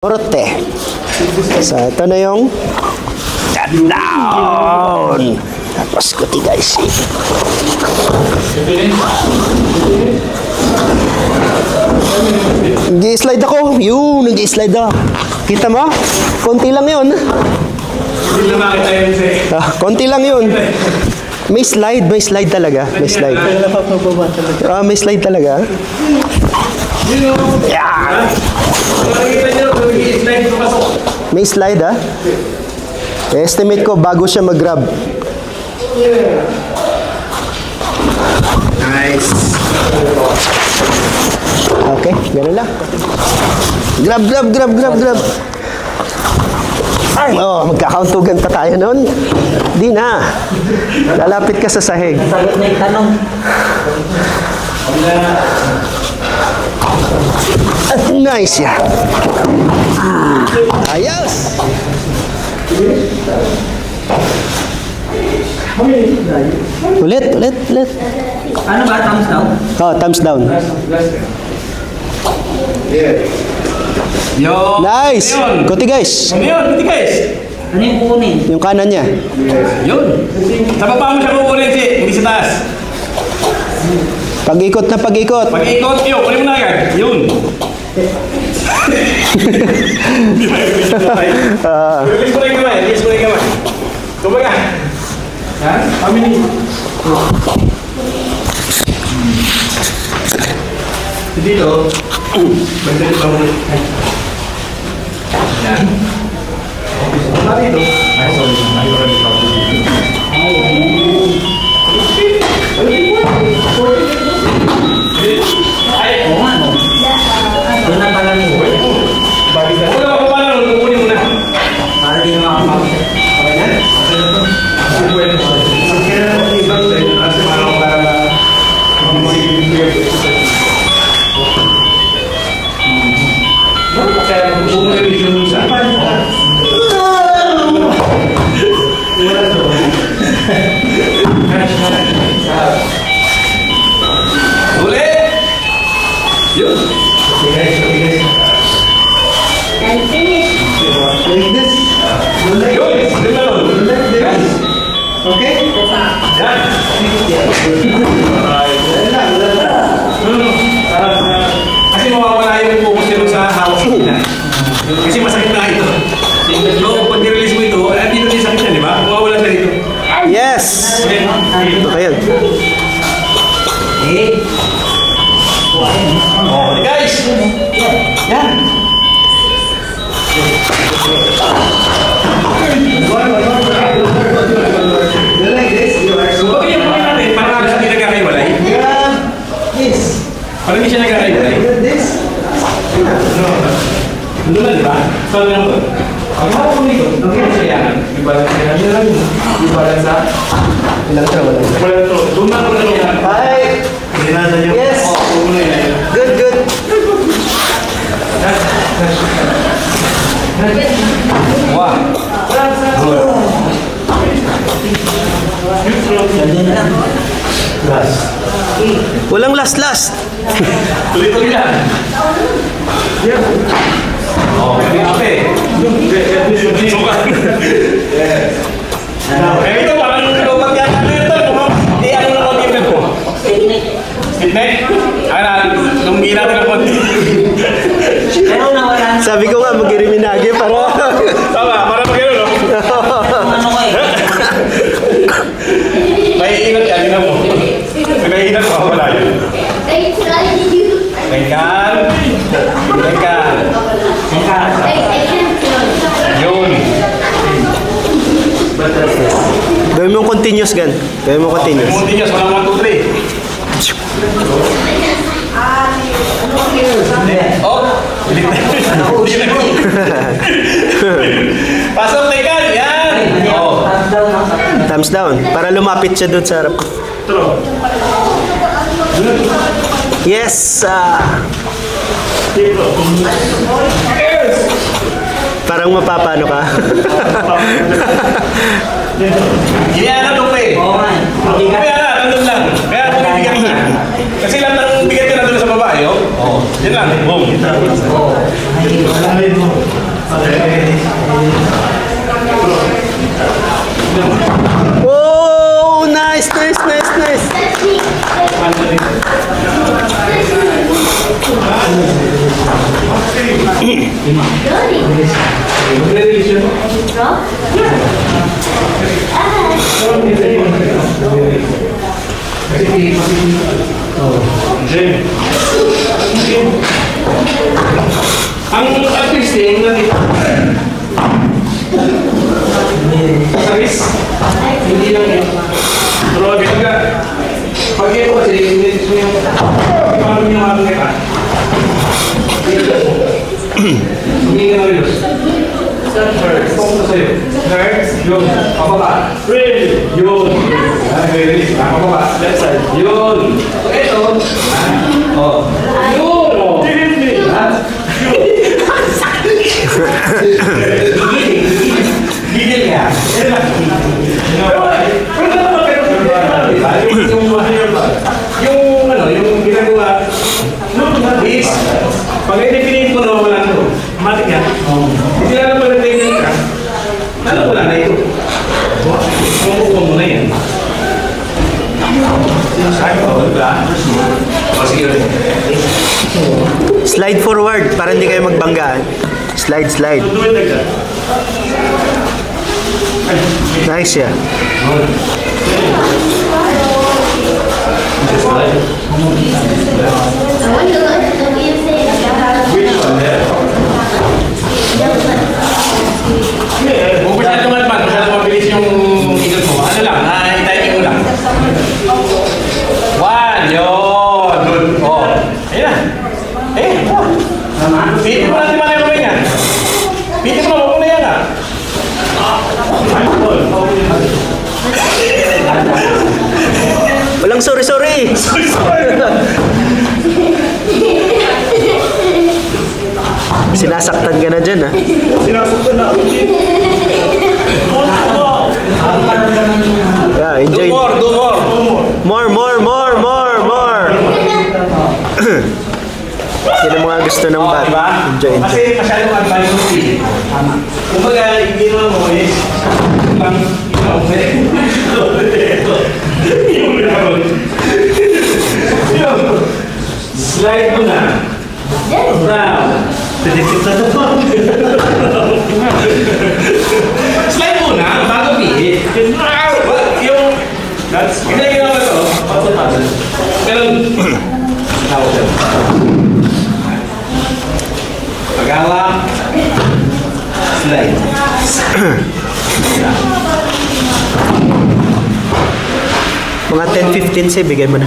Norte. So, ito na yung down. Tapos kuti guys. Nag-i-slide ako. Yun, nag-i-slide ako. Kita mo? Konti lang yun. Konti lang yun. May slide talaga. May slide. May slide talaga. Yeah. May slide ah. Estimate ko bago siya mag-grab. Nice. Okay, gano'n lang. Grab. Ay, magkakauntugan pa tayo nun. Di na. Lalapit ka sa sahig. Sagot na yung tanong. Nice ya. Ayos. Ulit. Ano ba? Thumbs down? Oh, thumbs down. Yo. Nice. Kuti guys. Ano yung kukunin? Yung kanan niya. Yun. Sa baba mo siya kukunin, hindi sa taas. Pag-ikot. Pag-ikot, yun. Kunin mo na agad. Yun. Release mo na yung kamay. Kumbaga. Yan. Pamili. Dito. Bagdali pa mo. Yan. Dito. Ay, sorry. Doon na pala ni Boy. Wala ka pa lang, kukunin mo na. Para di na makapagod. Okay na? Kasi mawawala yung focus nyo sa hawak nila. Kasi masakit na ito. So, pag nirelease mo ito, dito din sakit yan, di ba? Mawawala siya dito. Yes. Okay yun. Okay guys! Yan! Bakit yung kunin natin? Parang hindi nagkakaiwalay? Parang hindi siya nagkakaiwalay? Ano na, di ba? Saan lang ito? Ang mga kunin ko, ang kaya siya yan. Yung balance siya lang. Yung balance sa? Walang ito. Doon na ko na yan. Hi. Yes. Good. Wow. Walang last. Tuloy-tuloy yan. Okay. Sukat. Kaya ito, parang lumag yan. Ano na konti ko? Stick-neck? Lunggi natin ang konti. Pero nawala. Sabi ko nga mag-iriminagi para. Tama, para mag-iro, no? Ano ko eh? May ingat yan, ina mo. May ingat mo, wala yun. Tengkan. Yun. Gawin mo continuous gan. Gawin mo continuous. Continuous, walang 1, 2, 3. Oh! Pasok, Tengkan! Yan! Oh. Thumbs down. Para lumapit siya doon sa harap. Yes! Parang mapapano ka. Hindi na ito pa eh. Oo nga. Kaya na, tandun lang. Kaya bumibigyan ka. Kasi lahat ng bigat ka na doon sa baba. tayo. Oh, yan lang. Boom. Oh, nice, nice, nice, nice. Ang artisting natin service, hindi lang yun. Pero agad ka, pag ito kasi, hindi yung paano yung mga ka. Hindi ka na rin. Third, focus sa'yo. Third, yun. Pababa. Three, yun. Release. Pababa. Left side. Yun. So, ito. Oh. Yun. Yun. Gigil ka. Yung ginagawa is, pag i-definite ko na wala ito, matik yan. Hindi na naman na-technique ka, wala na ito. Kumukuha mo na yan. Slide forward para hindi kayo magbanggaan. Slide, slide. Nice siya. Kung masyado man, masyado mabilis yung ikot mo, ano lang, i-timing mo lang. One, yun. Good. Oh. Ayun na. Pitin mo natin mga yung yan. Pitin mo, huwag mo na yan ah. Walang sorry-sorry. Sinasaktan ka na dyan, ha? Sinasaktan na ako. Yeah, enjoy. Do more, do more. More, more, more, more, more. Yan ang mga gusto ng bag. Diba? Enjoy, enjoy. Kasi masyadong advice mo siya. Kumbaga, hindi naman mo is, slide mo na. Down. Slide mo na, bago pihit. Yung, ginagin naman ito. Ganun. Pag-alak. Slide. Mga 10-15 say, bigay mo na.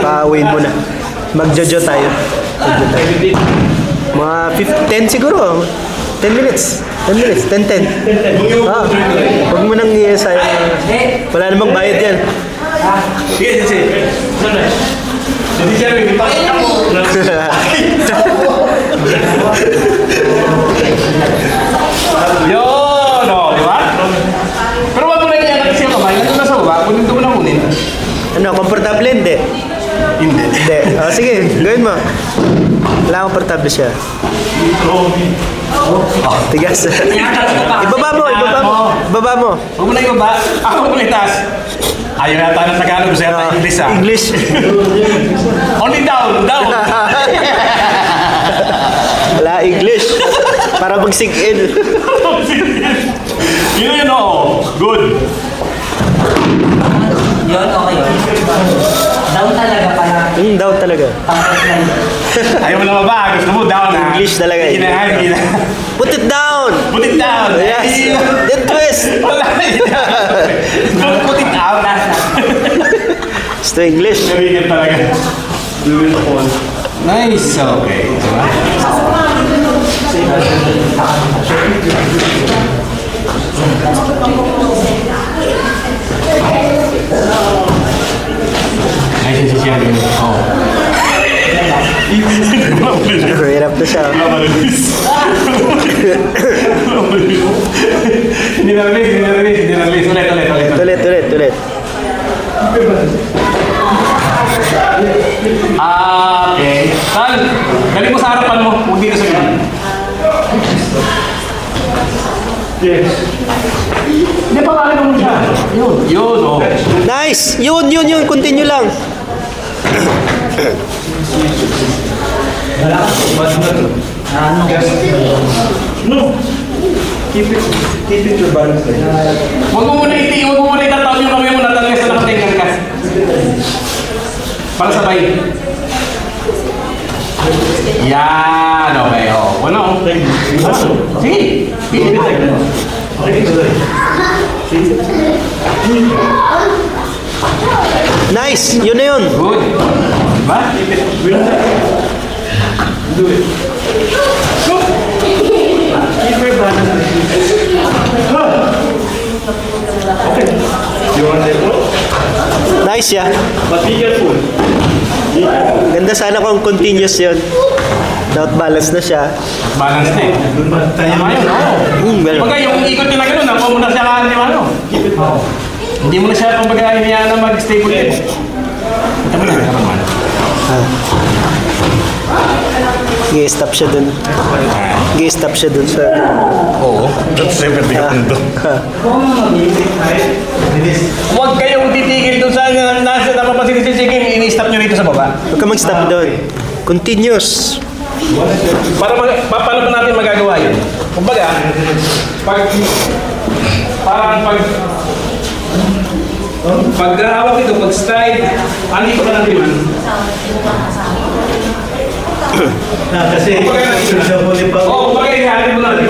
Pa-away mo na. Mag-jojo tayo. Mag-jojo tayo. Mga 10 siguro. 10 minutes. 10 minutes. 10-10. Ah, huwag mo nang i-sayang. Wala namang bayad yan. Sige, sige. Hindi siya rin. Ipakita mo. Yun, o, di ba? Pero wag mo na iyan kasi yung kamay. Nandun na sa baba. Kunin mo na kunin. Ano, komportable hindi? Hindi. Hindi. Oh, sige, gawin mo. Wala komportable siya. Tigas. Ibaba mo, ibaba mo. Ibaba mo. Huwag mo na ibaba. Ako mo na itaas. Ayaw yata ng Tagalog sa yata English ah. English. Only down, down. Wala English. Para mag-sink in. Yun, o. Good. Yun, okay yun. Down talaga pala. Down talaga. Tapos lang. Ayaw mo na baba. Gusto mo down ah. English talaga. Hindi na, hindi na. Put it down. Put it down. Yes. Then twist. Wala. Don't put it out. Gusto English. Narinig talaga. Nice. Okay. Diba? Nice si siya rin. Oh. Hirap na siya. Hindi na release. Tulit. Okay. Sal, galing mo sa harapan mo, huwag dito sa gilid. Yes. Hindi pa kaya mo siya. Yun, oh. Nice! Yun. Continue lang. No. Keep it your balance. Huwag mo muna itataon yung kamay mo na talaga sa nakatingnan ka. Para sabay. Yan, okay, oh. Wala, oh. Sige. Nice! Yun na yun. Good. Diba? Do it. Go! Keep your balance. Okay. You want it? Nice, yeah. But be careful. Ganda sana kung continuous yun. Without balance na siya. Balance na eh. Tama yun, oo. Well, Kumbaga yung ikot nyo na gano'n, nakuha mo na siya ka, di ba, ano? Hindi mo na siya kumbaga hinayaan na mag-stable yun. Ito mo na, naman. stop siya dun. Stop siya dun sa... Oo. That's 70 ka pundo. Huwag kayong titigil doon sa nasa napapasin si Sigim, ini-stop nyo rito sa baba. Huwag ka mag-stop doon. Continuous. Paano pa natin magagawa yun? Kumbaga, pag hawak ito, pag stride, hindi ko na natin man. Kasi Oo, kumbaga ihari mo natin.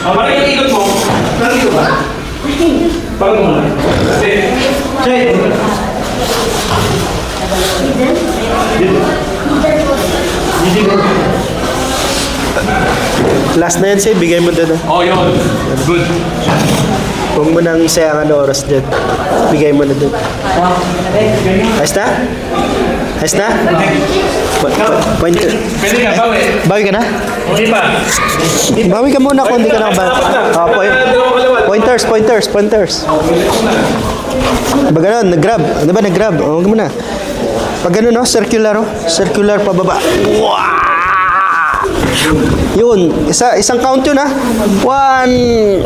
Parang yung ikot mo, nandito ba? Parang mo na. Kasi, Last na yan sa'yo, bigay mo doon. oh yun. Good. Huwag mo nang sayangan na oras dyan. Bigay mo na doon. Ayos na? Ayos na? Pointer. Pwede ka, bawi. Bawi ka na? Hindi pa. Bawi ka muna kung hindi ka na ba. Pointers. Ba ganun, nag-grab. Ano ba, nag-grab? O, huwag mo na. Pag ganun, no? Circular, oh. Circular pababa. Wow! Yun, isang count yun, ha? 1.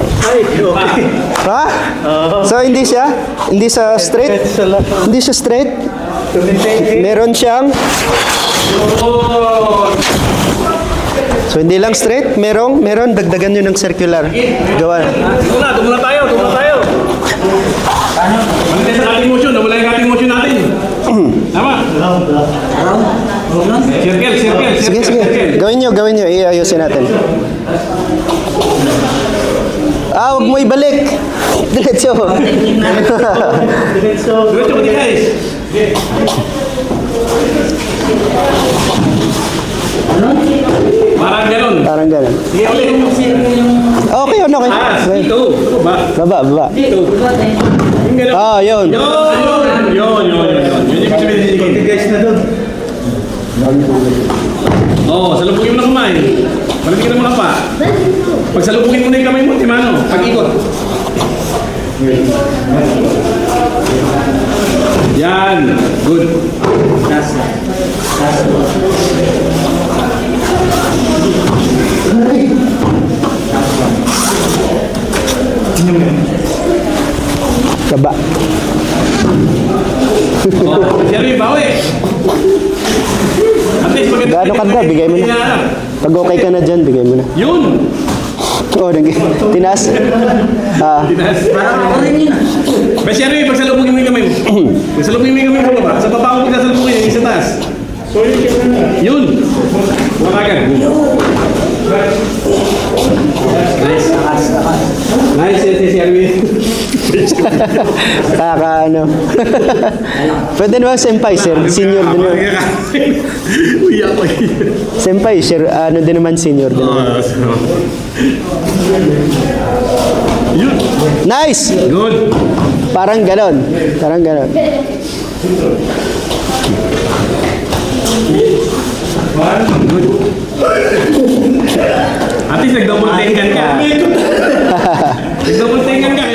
Ha? So, hindi siya straight? Hindi siya straight? Meron siyang... So, hindi lang straight? Meron, dagdagan yun ng circular. Gawa. Doon na tayo. Balik sa ating motion, nawala yung ating motion natin. Tama? Circle. Sige. Gawin nyo. Iayusin natin. Huwag mo ibalik. Diretso. Diretso ko di guys. Parang ganun. Sige, Okay. dito. Baba. Dito. Yun. Yun yung sabihin guys na doon. Salubungin mo na kamay. Palitin mo na pa. Pag salubungin mo na yung kamay mo, timano, pag-ikot. Yan. Good. Baba. Jerry, bawi. At least maganda. Gaano ka bigay mo na. Pag okay ka na dyan, bigay mo na. Yun. Tinaas. Parang ako rin yun. Ba, Jerry, pagsalubungin mo yung kamay mo. Pagsalubungin mo yung kamay mo sa baba. Sa baba ko pagsalubungin yung isa taas. Yun. Makagan. Nice, Jerry. Ano. Pwede naman senpai, sir. Senior din naman. Uy, ako Senpai, sir. Ano din naman, senior din naman. Yun. Nice! Good. Parang ganon. Good. At least nag-double tengan ka. Nag-double tengan ka.